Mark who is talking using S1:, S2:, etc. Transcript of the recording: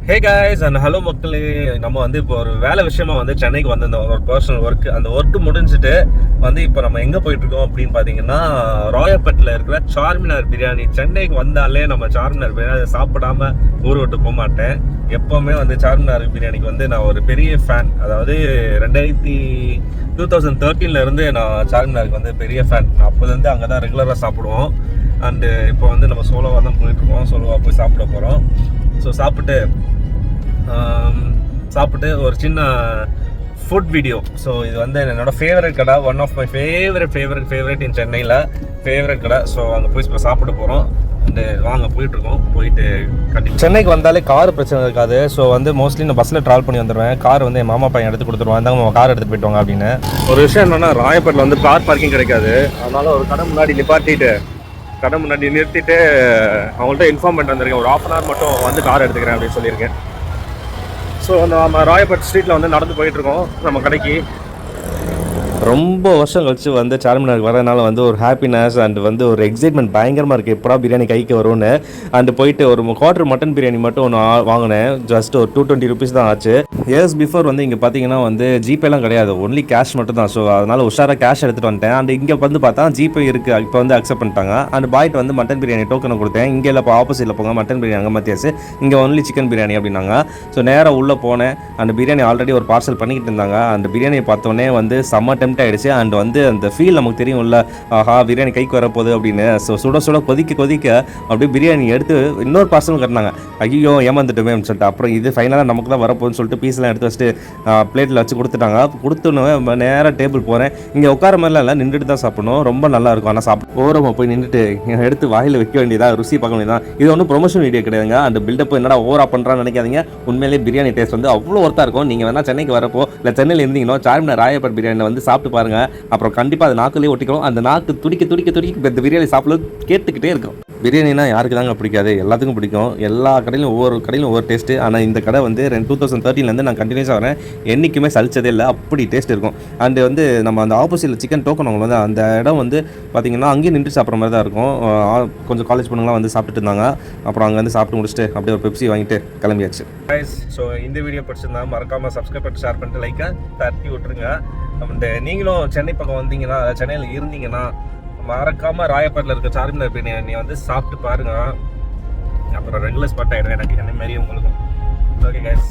S1: Hey guys and hello மக்களே, நம்ம வந்து இப்போ ஒரு வேலை விஷயமா வந்து சென்னைக்கு வந்திருந்தோம். ஒரு பர்சனல் ஒர்க். அந்த ஒர்க் முடிஞ்சுட்டு வந்து இப்போ நம்ம எங்கே போயிட்டுருக்கோம் அப்படின்னு பார்த்தீங்கன்னா, ராயப்பேட்டில் இருக்கிற சார்மினார் பிரியாணி. சென்னைக்கு வந்தாலே நம்ம சார்மினார் பிரியாணி சாப்பிடாம ஊர் விட்டு போக மாட்டேன். எப்போவுமே வந்து சார்மினார் பிரியாணிக்கு வந்து நான் ஒரு பெரிய ஃபேன். அதாவது 2013 இருந்து நான் சார்மினாருக்கு வந்து பெரிய ஃபேன். நான் அப்போலேருந்து அங்கே தான் ரெகுலராக சாப்பிடுவோம். அண்டு இப்போ வந்து நம்ம சோலோவாக தான் போயிட்டுருக்கோம். சோலோவாக போய் சாப்பிட போகிறோம். ஸோ சாப்பிட்டு ஒரு சின்ன ஃபுட் வீடியோ. ஸோ இது வந்து என்னோட ஃபேவரட் கடை, one of my favourite in சென்னையில் ஃபேவரட் கடை. ஸோ அங்கே போய் இப்போ சாப்பிட போகிறோம். அண்டு வாங்க போயிட்டுருக்கோம். போயிட்டு கண்டிப்பாக சென்னைக்கு வந்தாலே கார் பிரச்சனை இருக்காது. ஸோ வந்து மோஸ்ட்லி நான் பஸ்ஸில் ட்ராவல் பண்ணி வந்துடுவேன். கார் வந்து என் மாமா பையன் எடுத்து கொடுத்துருவான், இருந்தாங்க கார் எடுத்துகிட்டு போயிட்டுவாங்க அப்படின்னு. ஒரு விஷயம் என்னென்னா, ராயப்பேட்டில் வந்து கார் பார்க்கிங் கிடைக்காது. அதனால் ஒரு கடை முன்னாடி நிறுத்திட்டு அவங்கள்ட்ட இன்ஃபார்ம் பண்ணிட்டு வந்திருக்கேன். ஒரு 1/2 hour மட்டும் வந்து கார் எடுத்துக்கிறேன் அப்படின்னு சொல்லியிருக்கேன். ஸோ நம்ம ராயப்பேட் ஸ்ட்ரீட்டில் வந்து நடந்து போயிட்டுருக்கோம் நம்ம கடைக்கு. ரொம்ப வருஷம் கழிச்சு வந்து சார்மினாருக்கு வரதுனால வந்து ஒரு ஹாப்பினஸ் அண்ட் வந்து ஒரு எக்ஸைட்மெண்ட் பயங்கரமாக இருக்குது. எப்படா பிரியாணி கைக்கு வரும்னு. அண்ட் போயிட்டு ஒரு குவார்டர் மட்டன் பிரியாணி மட்டும் ஒன்று வாங்கினேன். ஜஸ்ட் ஒரு 220 rupees தான் ஆச்சு. இயர்ஸ் பிஃபோர் வந்து இங்கே பார்த்தீங்கன்னா வந்து ஜிபேலாம் கிடையாது, ஒன்லி கேஷ் மட்டும் தான். ஸோ அதனால் உஷாராக கேஷ் எடுத்துகிட்டு வந்துட்டேன். அண்ட் இங்கே வந்து பார்த்தா ஜிபே இருக்குது, இப்போ வந்து அக்செப்ட் பண்ணிட்டாங்க. அண்ட் பாய்ட்டு வந்து மட்டன் பிரியாணி டோக்கனை கொடுத்தேன். இங்கே இல்லை, இப்போ ஆப்போசிட்டில் போங்க, மட்டன் பிரியாணி அங்கே மத்தியாச்சு, இங்கே ஒன்லி சிக்கன் பிரியாணி அப்படின்னாங்க. ஸோ நேராக உள்ளே போனேன். அந்த பிரியாணி ஆல்ரெடி ஒரு பார்சல் பண்ணிக்கிட்டு இருந்தாங்க. அந்த பிரியாணியை பார்த்தோன்னே வந்து செம்ம டெம்ட் ஆகிடுச்சு. அண்ட் வந்து அந்த ஃபீல் நமக்கு தெரியும் இல்லை, ஆஹா பிரியாணி கைக்கு வரப்போகுது அப்படின்னு. ஸோ சுட கொதிக்க அப்படியே பிரியாணி எடுத்து இன்னொரு பார்சலும் கட்டினாங்க. ஐயோ ஏமாந்துட்டுமே அப்படின்னு சொல்லிட்டு அப்புறம் இது ஃபைனலாக நமக்கு தான் வரப்போகுதுன்னு சொல்லிட்டு பீஸ்லாம் எடுத்து வச்சுட்டு பிளேட்டில் வச்சு கொடுத்துட்டாங்க. கொடுத்துன்னு நேராக டேபிள் போகிறேன். இங்கே உட்கார மாதிரிலாம் இல்லை, நின்றுட்டு தான் சாப்பிடணும். ரொம்ப நல்லா இருக்கும். ஆனால் ஓரமாக போய் நின்றுட்டு எடுத்து வாயில் வைக்க வேண்டியதா, ருசி பார்க்க வேண்டியதான். இது ஒன்றும் ப்ரொமோஷன் வீடியோ கிடையாதுங்க. அந்த பில்டப் என்னடா ஓவரா பண்ணுறான்னு நினைக்காதீங்க. உண்மையிலேயே பிரியாணி டேஸ்ட் வந்து அவ்வளோ ஒர்த்தாக இருக்கும். நீங்கள் வேணால் சென்னைக்கு வரப்போ இல்லை சென்னையில் இருந்தீங்கன்னா சார்மினார் ராயப்பேட் பிரியாணியில் வந்து சாப்பிட்டு பாருங்கள். அப்புறம் கண்டிப்பாக அது நாக்குலேயே ஒட்டிக்கணும். அந்த நாக்கு துடிக்க இந்த பிரியாணி சாப்பிட கேட்டுக்கிட்டே இருக்கும். பிரியாணினா யாருக்கு தாங்க பிடிக்காது, எல்லாத்துக்கும் பிடிக்கும். எல்லா கடையிலும் ஒவ்வொரு டேஸ்ட்டு. ஆனால் இந்த கடை வந்து 2013 நான் கண்டினியூஸாக வரேன், என்றைக்குமே சலிச்சதே இல்லை, அப்படி டேஸ்ட் இருக்கும். அண்டு வந்து நம்ம அந்த ஆப்போசிட்டில் சிக்கன் டோக்கன் அவங்க வந்து அந்த இடம் வந்து பார்த்திங்கன்னா அங்கேயும் நின்று சாப்பிட்ற மாதிரி தான் இருக்கும். கொஞ்சம் காலேஜ் பொண்ணுங்களாம் வந்து சாப்பிட்டுட்டு இருந்தாங்க. அப்புறம் அங்கே வந்து சாப்பிட்டு முடிச்சுட்டு அப்படியே ஒரு பெப்சி வாங்கிட்டு கிளம்பியாச்சு. ஸோ இந்த வீடியோ பிடிச்சிருந்தா மறக்காமல் சப்ஸ்கிரைப் பண்ணிட்டு ஷேர் பண்ணிட்டு லைக்கை தட்டி விட்டுருங்க. அண்ட் நீங்களும் சென்னை பக்கம் வந்தீங்கன்னா, சென்னையில் இருந்தீங்கன்னா மறக்காம ராயப்பேட்டில் இருக்க சார்மினார் பிரியாணி வந்து சாப்பிட்டு பாருங்க. அப்புறம் ரெகுலர் ஸ்பாட் ஆகிடும் எனக்கு, என்ன மாரி உங்களுக்கும். Okay guys.